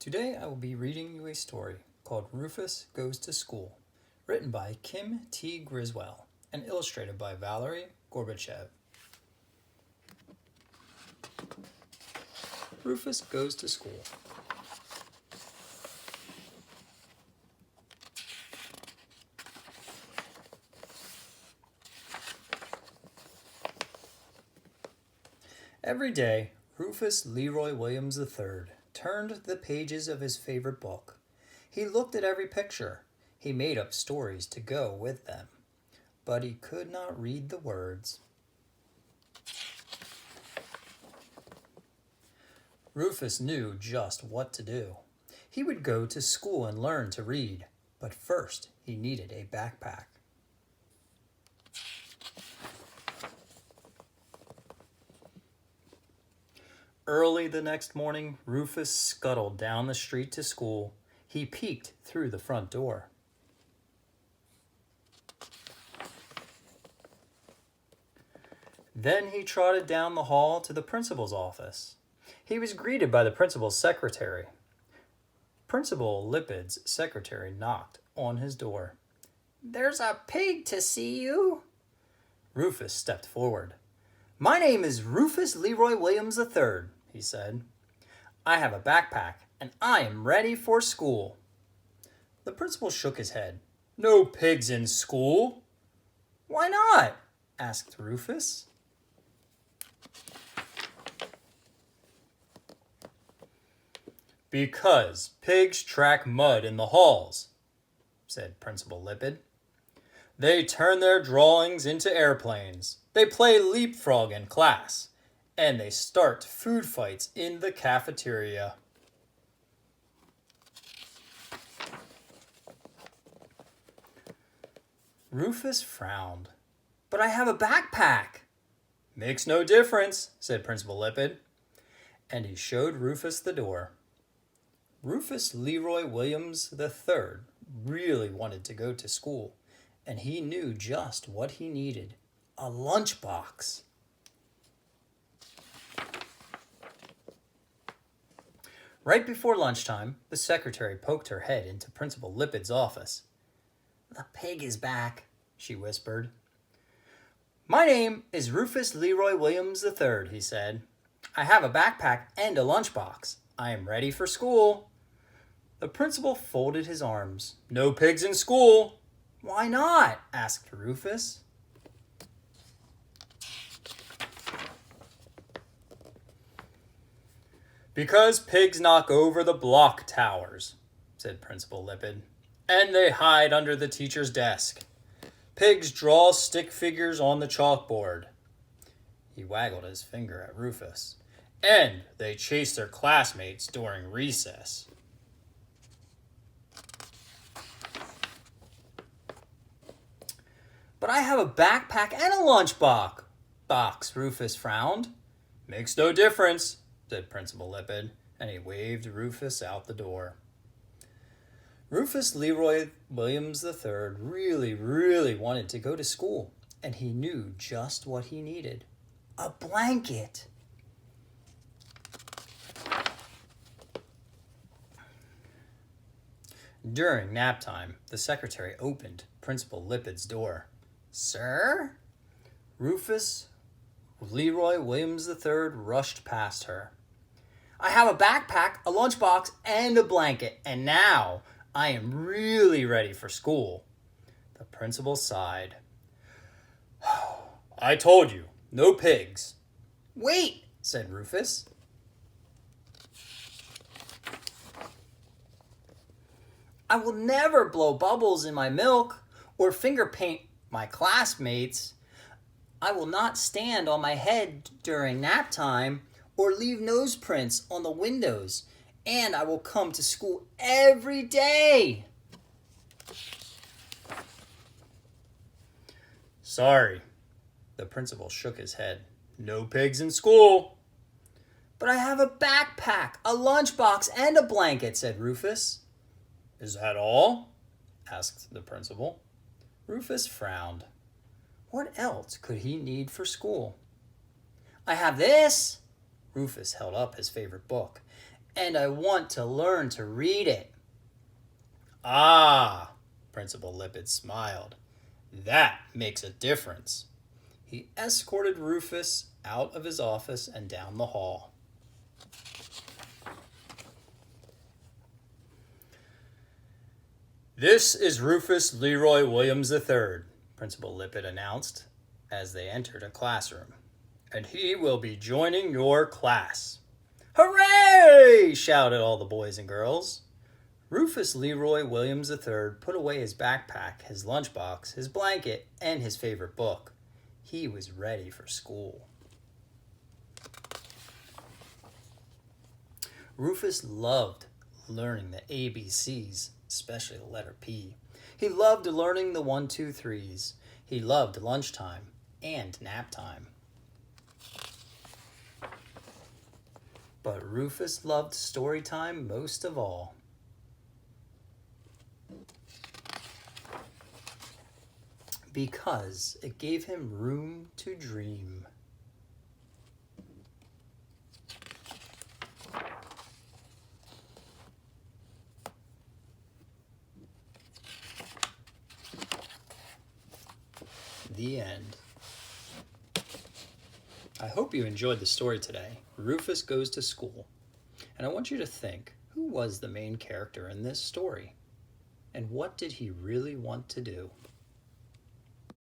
Today I will be reading you a story called Rufus Goes to School, written by Kim T. Griswold and illustrated by Valerie Gorbachev. Rufus Goes to School. Every day, Rufus Leroy Williams III turned the pages of his favorite book. He looked at every picture. He made up stories to go with them. But he could not read the words. Rufus knew just what to do. He would go to school and learn to read, but first he needed a backpack. Early the next morning, Rufus scuttled down the street to school. He peeked through the front door. Then he trotted down the hall to the principal's office. He was greeted by the principal's secretary. Principal Lipid's secretary knocked on his door. "There's a pig to see you." Rufus stepped forward. "My name is Rufus Leroy Williams III, he said. "I have a backpack, and I am ready for school." The principal shook his head. "No pigs in school." "Why not?" asked Rufus. "Because pigs track mud in the halls," said Principal Lipid. "They turn their drawings into airplanes. They play leapfrog in class. And they start food fights in the cafeteria." Rufus frowned. "But I have a backpack." "Makes no difference," said Principal Lipid. And he showed Rufus the door. Rufus Leroy Williams III really wanted to go to school, and he knew just what he needed: a lunchbox. Right before lunchtime, the secretary poked her head into Principal Lipid's office. "The pig is back," she whispered. "My name is Rufus Leroy Williams III, he said. "I have a backpack and a lunchbox. I am ready for school." The principal folded his arms. "No pigs in school." "Why not?" asked Rufus. "Because pigs knock over the block towers," said Principal Lipid. "And they hide under the teacher's desk. Pigs draw stick figures on the chalkboard." He waggled his finger at Rufus. "And they chase their classmates during recess." "But I have a backpack and a lunchbox," Rufus frowned. "Makes no difference," said Principal Lipid, and he waved Rufus out the door. Rufus Leroy Williams III really wanted to go to school, and he knew just what he needed: a blanket. During nap time, the secretary opened Principal Lipid's door. "Sir?" Rufus Leroy Williams III rushed past her. "I have a backpack, a lunchbox, and a blanket, and now I am really ready for school." The principal sighed. "I told you, no pigs." "Wait," said Rufus. "I will never blow bubbles in my milk or finger paint my classmates. I will not stand on my head during nap time or leave nose prints on the windows, and I will come to school every day." "Sorry." The principal shook his head. "No pigs in school." "But I have a backpack, a lunchbox, and a blanket," said Rufus. "Is that all?" asked the principal. Rufus frowned. What else could he need for school? "I have this." Rufus held up his favorite book. and I want to learn to read it. Ah, Principal Lippet smiled. That makes a difference. He escorted Rufus out of his office and down the hall. This is Rufus Leroy Williams III, Principal Lippet announced as they entered a classroom. And he will be joining your class. Hooray! Shouted all the boys and girls. Rufus Leroy Williams III put away his backpack, his lunchbox, his blanket, and his favorite book. He was ready for school. Rufus loved learning the ABCs, especially the letter P. He loved learning the 1, 2, 3s. He loved lunchtime and nap time. But Rufus loved story time most of all. Because it gave him room to dream. The end. I hope you enjoyed the story today. Rufus Goes to School. And I want you to think, who was the main character in this story? And what did he really want to do?